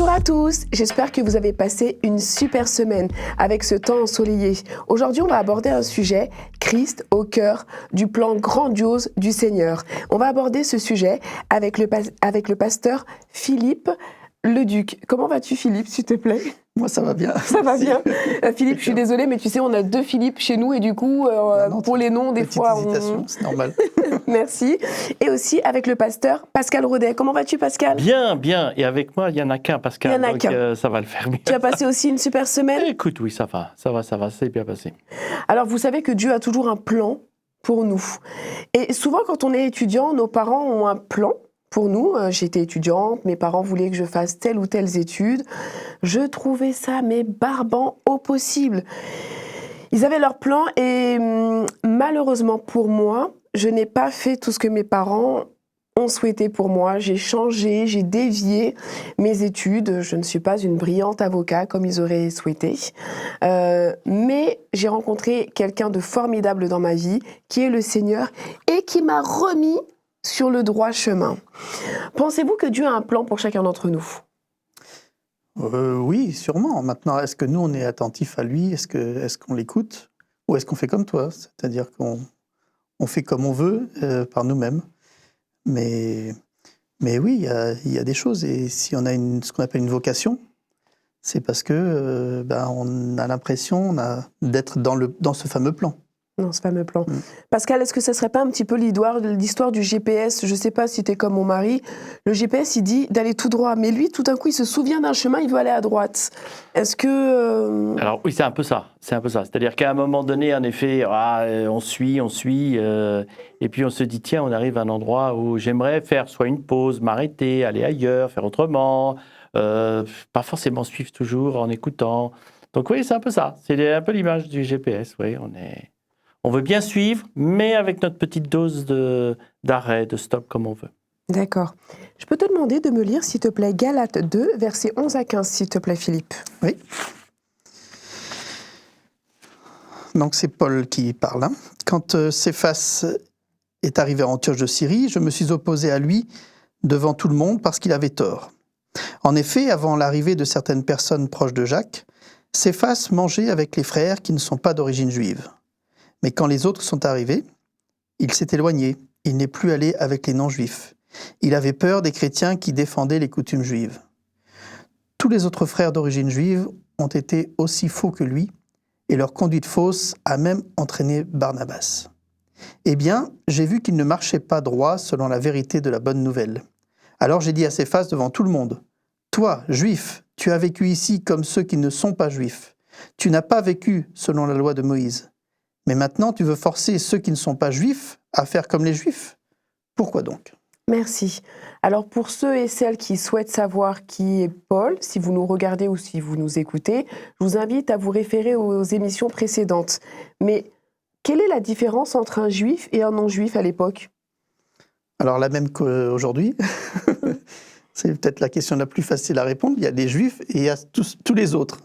Bonjour à tous, j'espère que vous avez passé une super semaine avec ce temps ensoleillé. Aujourd'hui, on va aborder un sujet, Christ au cœur du plan grandiose du Seigneur. On va aborder ce sujet avec le pasteur Philippe Leduc. Comment vas-tu, Philippe, s'il te plaît ? Moi, ça va bien. Ça va bien. Philippe, je suis désolée, mais tu sais, on a 2 Philippe chez nous et du coup, pour les noms, des fois... Petite hésitation, c'est normal. Merci. Et aussi avec le pasteur Pascal Rodet. Comment vas-tu, Pascal ? Bien, bien. Et avec moi, il n'y en a qu'un, Pascal. Il y en a donc, qu'un. ça va le faire bien. Tu as passé aussi une super semaine ? Écoute, oui, ça va, c'est bien passé. Alors, vous savez que Dieu a toujours un plan pour nous. Et souvent, quand on est étudiant, nos parents ont un plan pour nous. J'étais étudiante, mes parents voulaient que je fasse telle ou telle étude. Je trouvais ça, mais barbant au possible. Ils avaient leur plan et malheureusement pour moi, je n'ai pas fait tout ce que mes parents ont souhaité pour moi. J'ai changé, j'ai dévié mes études. Je ne suis pas une brillante avocat comme ils auraient souhaité. Mais j'ai rencontré quelqu'un de formidable dans ma vie, qui est le Seigneur, et qui m'a remis sur le droit chemin. Pensez-vous que Dieu a un plan pour chacun d'entre nous ? Oui, sûrement. Maintenant, est-ce que nous, on est attentifs à lui ? Est-ce qu'on l'écoute ? Ou est-ce qu'on fait comme toi ? C'est-à-dire qu'on fait comme on veut, par nous-mêmes. Mais oui, il y a des choses. Et si on a ce qu'on appelle une vocation, c'est parce que on a l'impression d'être dans ce fameux plan. Dans ce fameux plan. Pascal, est-ce que ça ne serait pas un petit peu l'histoire du GPS ? Je ne sais pas si tu es comme mon mari. Le GPS, il dit d'aller tout droit. Mais lui, tout d'un coup, il se souvient d'un chemin, il veut aller à droite. Est-ce que... Alors oui, c'est un peu ça. C'est-à-dire qu'à un moment donné, en effet, on suit, et puis on se dit, tiens, on arrive à un endroit où j'aimerais faire soit une pause, m'arrêter, aller ailleurs, faire autrement, pas forcément suivre toujours en écoutant. Donc oui, c'est un peu ça. C'est un peu l'image du GPS, oui, On veut bien suivre, mais avec notre petite dose d'arrêt, de stop, comme on veut. D'accord. Je peux te demander de me lire, s'il te plaît, Galates 2, versets 11 à 15, s'il te plaît, Philippe. Oui. Donc c'est Paul qui parle. Quand Céphas est arrivé à Antioche de Syrie, je me suis opposé à lui devant tout le monde parce qu'il avait tort. En effet, avant l'arrivée de certaines personnes proches de Jacques, Céphas mangeait avec les frères qui ne sont pas d'origine juive. Mais quand les autres sont arrivés, il s'est éloigné. Il n'est plus allé avec les non-juifs. Il avait peur des chrétiens qui défendaient les coutumes juives. Tous les autres frères d'origine juive ont été aussi faux que lui, et leur conduite fausse a même entraîné Barnabas. Eh bien, j'ai vu qu'il ne marchait pas droit selon la vérité de la bonne nouvelle. Alors j'ai dit à Céphas devant tout le monde, « Toi, juif, tu as vécu ici comme ceux qui ne sont pas juifs. Tu n'as pas vécu selon la loi de Moïse. Mais maintenant, tu veux forcer ceux qui ne sont pas juifs à faire comme les juifs. Pourquoi donc ? » Merci. Alors pour ceux et celles qui souhaitent savoir qui est Paul, si vous nous regardez ou si vous nous écoutez, je vous invite à vous référer aux émissions précédentes. Mais quelle est la différence entre un juif et un non-juif à l'époque ? Alors la même qu'aujourd'hui. C'est peut-être la question la plus facile à répondre. Il y a les juifs et il y a tous les autres.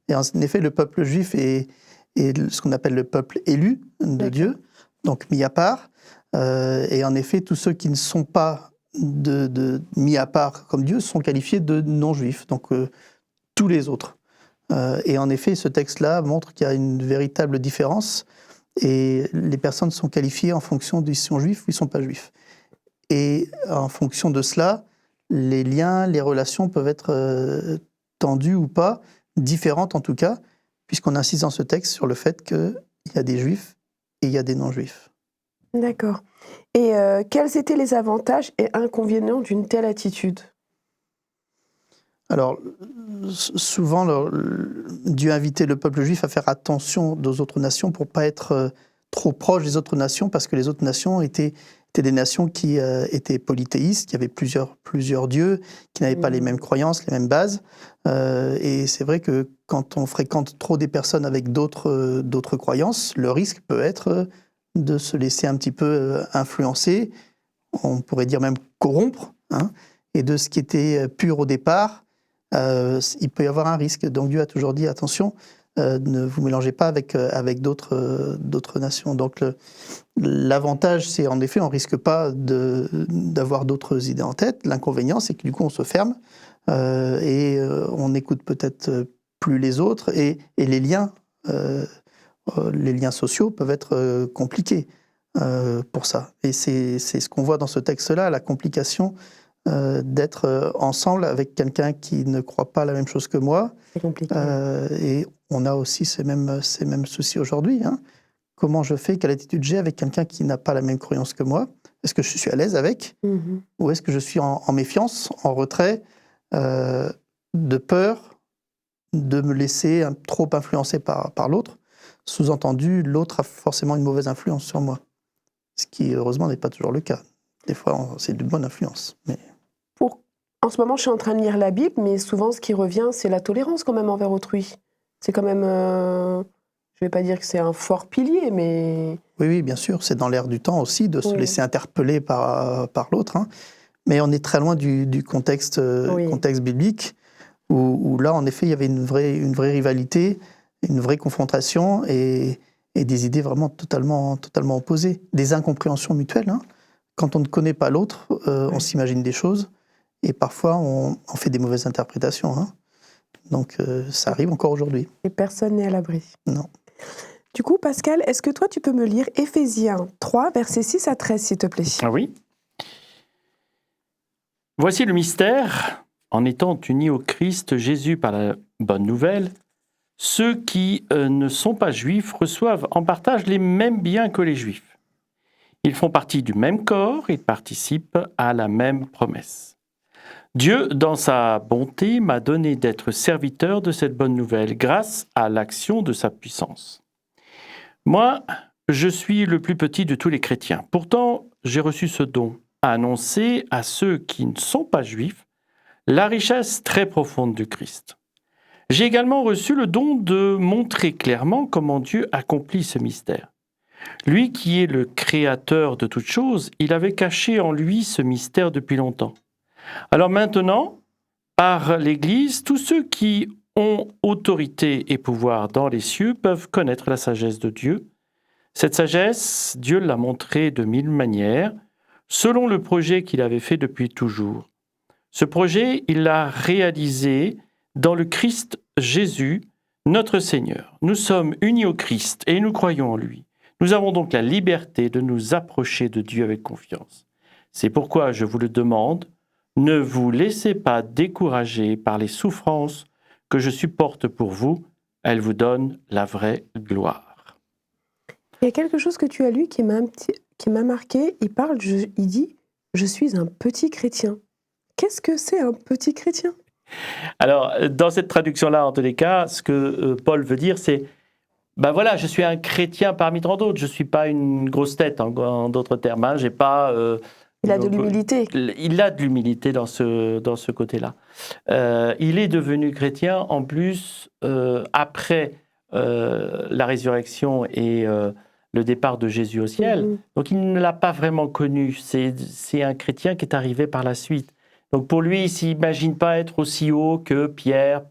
Et en effet, le peuple juif est ce qu'on appelle le peuple élu de Dieu, donc mis à part. Et en effet, tous ceux qui ne sont pas mis à part comme Dieu sont qualifiés de non-juifs, donc tous les autres. Et en effet, ce texte-là montre qu'il y a une véritable différence et les personnes sont qualifiées en fonction d'ils sont juifs ou ils ne sont pas juifs. Et en fonction de cela, les liens, les relations peuvent être tendues ou pas, différentes en tout cas, puisqu'on insiste dans ce texte sur le fait qu'il y a des juifs et il y a des non-juifs. D'accord. Et quels étaient les avantages et inconvénients d'une telle attitude ? Alors, souvent, Dieu invitait le peuple juif à faire attention aux autres nations pour ne pas être trop proche des autres nations, parce que les autres nations étaient des nations qui étaient polythéistes, qui avaient plusieurs dieux, qui n'avaient pas les mêmes croyances, les mêmes bases. Et c'est vrai que quand on fréquente trop des personnes avec d'autres croyances, le risque peut être de se laisser un petit peu influencer, on pourrait dire même corrompre, et de ce qui était pur au départ, il peut y avoir un risque. Donc Dieu a toujours dit, attention, ne vous mélangez pas avec d'autres nations. Donc l'avantage, c'est en effet, on ne risque pas d'avoir d'autres idées en tête. L'inconvénient, c'est que du coup, on se ferme on n'écoute peut-être plus les autres, et les liens sociaux peuvent être compliqués pour ça. Et c'est ce qu'on voit dans ce texte-là, la complication d'être ensemble avec quelqu'un qui ne croit pas la même chose que moi. C'est compliqué. Et on a aussi ces mêmes soucis aujourd'hui. Hein. Comment je fais, quelle attitude j'ai avec quelqu'un qui n'a pas la même croyance que moi? Est-ce que je suis à l'aise avec? Ou est-ce que je suis en méfiance, en retrait, de peur de me laisser trop influencer par l'autre? Sous-entendu, l'autre a forcément une mauvaise influence sur moi. Ce qui, heureusement, n'est pas toujours le cas. Des fois, c'est de bonne influence. Mais... En ce moment, je suis en train de lire la Bible, mais souvent, ce qui revient, c'est la tolérance quand même envers autrui. C'est quand même... je ne vais pas dire que c'est un fort pilier, mais... Oui, bien sûr. C'est dans l'air du temps aussi de se laisser interpeller par l'autre. Hein. Mais on est très loin du contexte biblique, où là, en effet, il y avait une vraie rivalité, une vraie confrontation et des idées vraiment totalement opposées. Des incompréhensions mutuelles. Hein. Quand on ne connaît pas l'autre, on s'imagine des choses et parfois on fait des mauvaises interprétations. Hein. Donc ça arrive encore aujourd'hui. Et personne n'est à l'abri. Non. Du coup, Pascal, est-ce que toi, tu peux me lire Éphésiens 3, versets 6 à 13, s'il te plaît? Ah oui. Voici le mystère. En étant unis au Christ Jésus par la bonne nouvelle, ceux qui ne sont pas juifs reçoivent en partage les mêmes biens que les juifs. Ils font partie du même corps, ils participent à la même promesse. Dieu, dans sa bonté, m'a donné d'être serviteur de cette bonne nouvelle grâce à l'action de sa puissance. Moi, je suis le plus petit de tous les chrétiens. Pourtant, j'ai reçu ce don, à annoncer à ceux qui ne sont pas juifs la richesse très profonde du Christ. J'ai également reçu le don de montrer clairement comment Dieu accomplit ce mystère. Lui qui est le créateur de toutes choses, il avait caché en lui ce mystère depuis longtemps. Alors maintenant, par l'Église, tous ceux qui ont autorité et pouvoir dans les cieux peuvent connaître la sagesse de Dieu. Cette sagesse, Dieu l'a montrée de 1000 manières, selon le projet qu'il avait fait depuis toujours. Ce projet, il l'a réalisé dans le Christ Jésus, notre Seigneur. Nous sommes unis au Christ et nous croyons en lui. Nous avons donc la liberté de nous approcher de Dieu avec confiance. C'est pourquoi je vous le demande, ne vous laissez pas décourager par les souffrances que je supporte pour vous. Elles vous donnent la vraie gloire. Il y a quelque chose que tu as lu qui m'a marqué. Il dit « Je suis un petit chrétien ». Qu'est-ce que c'est un petit chrétien? Alors, dans cette traduction-là, en tous les cas, ce que Paul veut dire, c'est ben voilà, je suis un chrétien parmi tant d'autres. Je ne suis pas une grosse tête, en d'autres termes. Hein. J'ai pas, il a de l'humilité. Il a de l'humilité dans ce côté-là. Il est devenu chrétien, en plus, après la résurrection et le départ de Jésus au ciel. Donc, il ne l'a pas vraiment connu. C'est un chrétien qui est arrivé par la suite. Donc pour lui, il ne s'imagine pas être aussi haut que Pierre,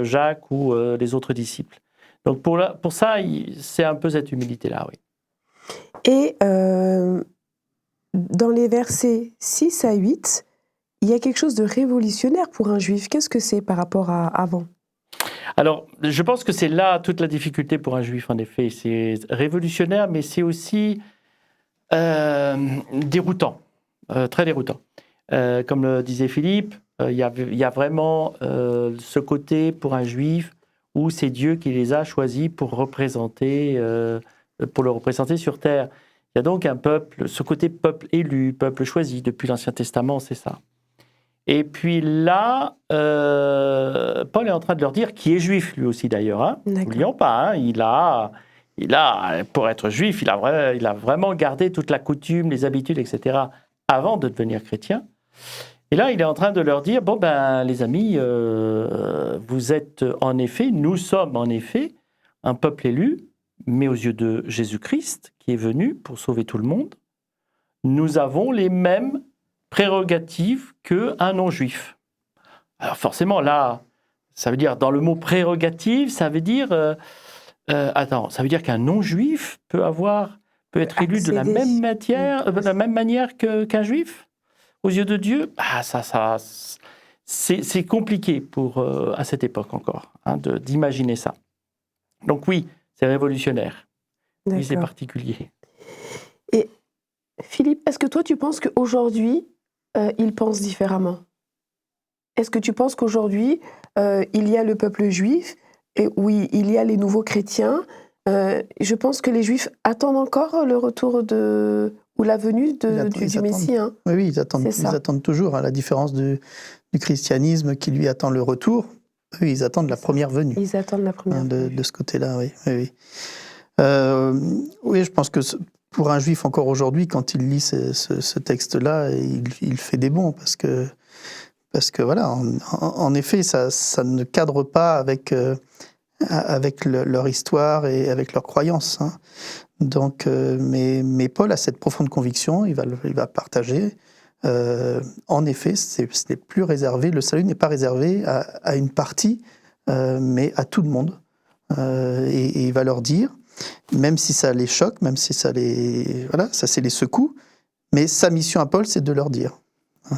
Jacques ou les autres disciples. Donc pour ça, c'est un peu cette humilité-là, oui. Et dans les versets 6 à 8, il y a quelque chose de révolutionnaire pour un juif. Qu'est-ce que c'est par rapport à avant? Alors, je pense que c'est là toute la difficulté pour un juif, en effet. C'est révolutionnaire, mais c'est aussi déroutant. Très déroutant. Comme le disait Philippe, il y a vraiment ce côté pour un juif où c'est Dieu qui les a choisis pour le représenter sur terre. Il y a donc un peuple, ce côté peuple élu, peuple choisi depuis l'Ancien Testament, c'est ça. Et puis là, Paul est en train de leur dire qui est juif lui aussi d'ailleurs. Hein. N'oublions pas, hein, il a, pour être juif, il a vraiment gardé toute la coutume, les habitudes, etc. avant de devenir chrétien. Et là, il est en train de leur dire, bon ben les amis, vous êtes en effet, nous sommes en effet un peuple élu, mais aux yeux de Jésus-Christ, qui est venu pour sauver tout le monde, nous avons les mêmes prérogatives qu'un non-juif. Alors forcément, là, ça veut dire, dans le mot prérogative, ça veut dire, ça veut dire qu'un non-juif peut être élu de la même manière qu'un juif? Aux yeux de Dieu, c'est compliqué à cette époque encore d'imaginer ça. Donc oui, c'est révolutionnaire. Oui, c'est particulier. Et Philippe, est-ce que toi, tu penses qu'aujourd'hui, ils pensent différemment ? Est-ce que tu penses qu'aujourd'hui, il y a le peuple juif, et oui, il y a les nouveaux chrétiens. Je pense que les Juifs attendent encore le retour ou la venue du Messie. Hein. Oui, ils attendent toujours, à la différence du christianisme qui lui attend le retour. Eux, ils attendent la première venue. Ils attendent la première venue. De ce côté-là, oui. Oui, je pense que pour un Juif encore aujourd'hui, quand il lit ce texte-là, il fait des bons parce que voilà, en effet, ça ne cadre pas avec leur histoire et avec leurs croyances. Hein. Donc, mais Paul a cette profonde conviction, il va partager. En effet, ce n'est plus réservé, le salut n'est pas réservé à une partie, mais à tout le monde. Et il va leur dire, même si ça les choque, même si ça les secoue, mais sa mission à Paul, c'est de leur dire. Hein.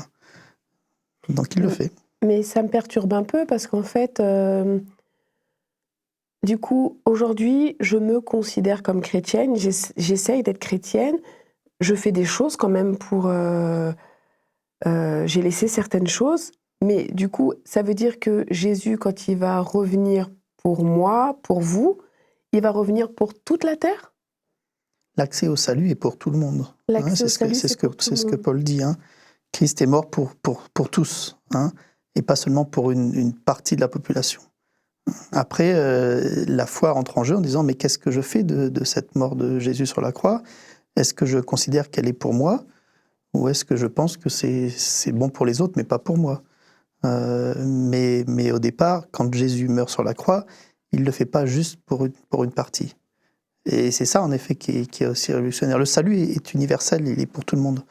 Donc il le fait. Mais ça me perturbe un peu parce qu'en fait, du coup, aujourd'hui, je me considère comme chrétienne, j'essaye d'être chrétienne, je fais des choses quand même j'ai laissé certaines choses, mais du coup, ça veut dire que Jésus, quand il va revenir pour moi, pour vous, il va revenir pour toute la terre ? L'accès au salut est pour tout le monde. L'accès au salut, c'est ce que Paul dit. Hein. Christ est mort pour tous, hein, et pas seulement pour une partie de la population. Après, la foi entre en jeu en disant « Mais qu'est-ce que je fais de cette mort de Jésus sur la croix ? Est-ce que je considère qu'elle est pour moi ? Ou est-ce que je pense que c'est bon pour les autres, mais pas pour moi ?» Mais au départ, quand Jésus meurt sur la croix, il ne le fait pas juste pour une partie. Et c'est ça, en effet, qui est aussi révolutionnaire. Le salut est universel, il est pour tout le monde.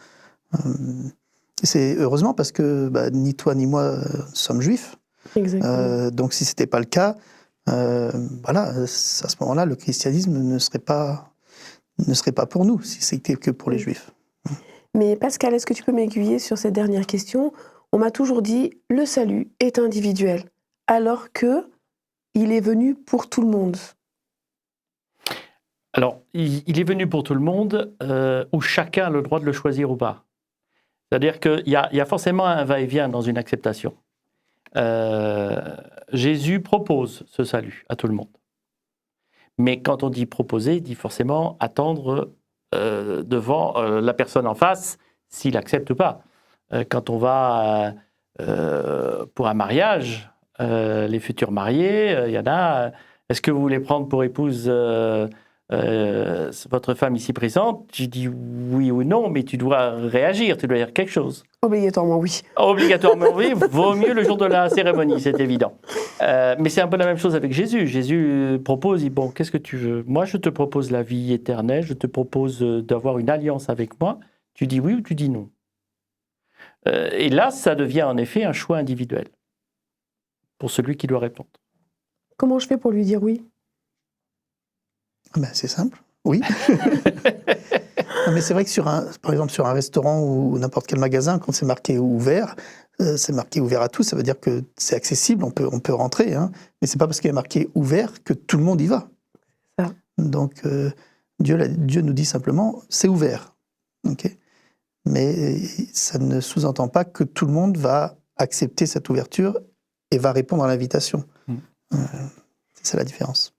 C'est heureusement parce que ni toi ni moi sommes juifs. Donc si ce n'était pas le cas, voilà, à ce moment-là, le christianisme ne serait pas pour nous, si c'était que pour les juifs. Mais Pascal, est-ce que tu peux m'aiguiller sur cette dernière question ? On m'a toujours dit, le salut est individuel, alors que il est venu pour tout le monde. Alors, il est venu pour tout le monde, où chacun a le droit de le choisir ou pas. C'est-à-dire qu'il y a forcément un va-et-vient dans une acceptation. Jésus propose ce salut à tout le monde. Mais quand on dit proposer, il dit forcément attendre devant la personne en face s'il accepte ou pas. Quand on va pour un mariage, les futurs mariés, il y en a. Est-ce que vous voulez prendre pour épouse votre femme ici présente? Tu dis oui ou non, mais tu dois réagir, tu dois dire quelque chose. Obligatoirement oui. Obligatoirement oui, vaut mieux le jour de la cérémonie, c'est évident. Mais c'est un peu la même chose avec Jésus. Jésus propose, bon, qu'est-ce que tu veux? Moi, je te propose la vie éternelle, je te propose d'avoir une alliance avec moi. Tu dis oui ou tu dis non. Et là, ça devient en effet un choix individuel pour celui qui doit répondre. Comment je fais pour lui dire oui? C'est simple, oui. Non, mais c'est vrai que par exemple sur un restaurant ou n'importe quel magasin, quand c'est marqué ouvert, c'est marqué ouvert à tous, ça veut dire que c'est accessible, on peut rentrer, hein, mais c'est pas parce qu'il est marqué ouvert que tout le monde y va. Ça. Donc Dieu nous dit simplement c'est ouvert, okay, mais ça ne sous-entend pas que tout le monde va accepter cette ouverture et va répondre à l'invitation. C'est la différence.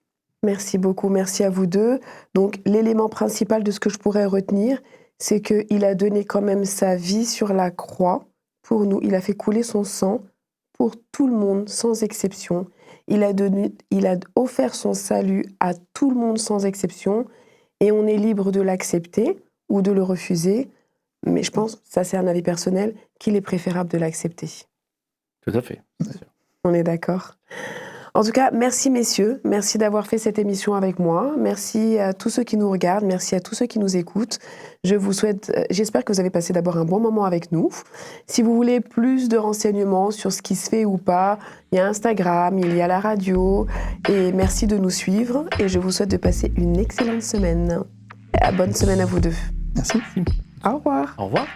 Merci beaucoup, merci à vous deux. Donc l'élément principal de ce que je pourrais retenir, c'est qu'il a donné quand même sa vie sur la croix pour nous. Il a fait couler son sang pour tout le monde, sans exception. Il a offert son salut à tout le monde, sans exception. Et on est libre de l'accepter ou de le refuser. Mais je pense, ça c'est un avis personnel, qu'il est préférable de l'accepter. Tout à fait, c'est sûr. On est d'accord. En tout cas, merci messieurs, merci d'avoir fait cette émission avec moi, merci à tous ceux qui nous regardent, merci à tous ceux qui nous écoutent. J'espère que vous avez passé d'abord un bon moment avec nous. Si vous voulez plus de renseignements sur ce qui se fait ou pas, il y a Instagram, il y a la radio, et merci de nous suivre, et je vous souhaite de passer une excellente semaine. Bonne semaine à vous deux. Merci. Au revoir. Au revoir.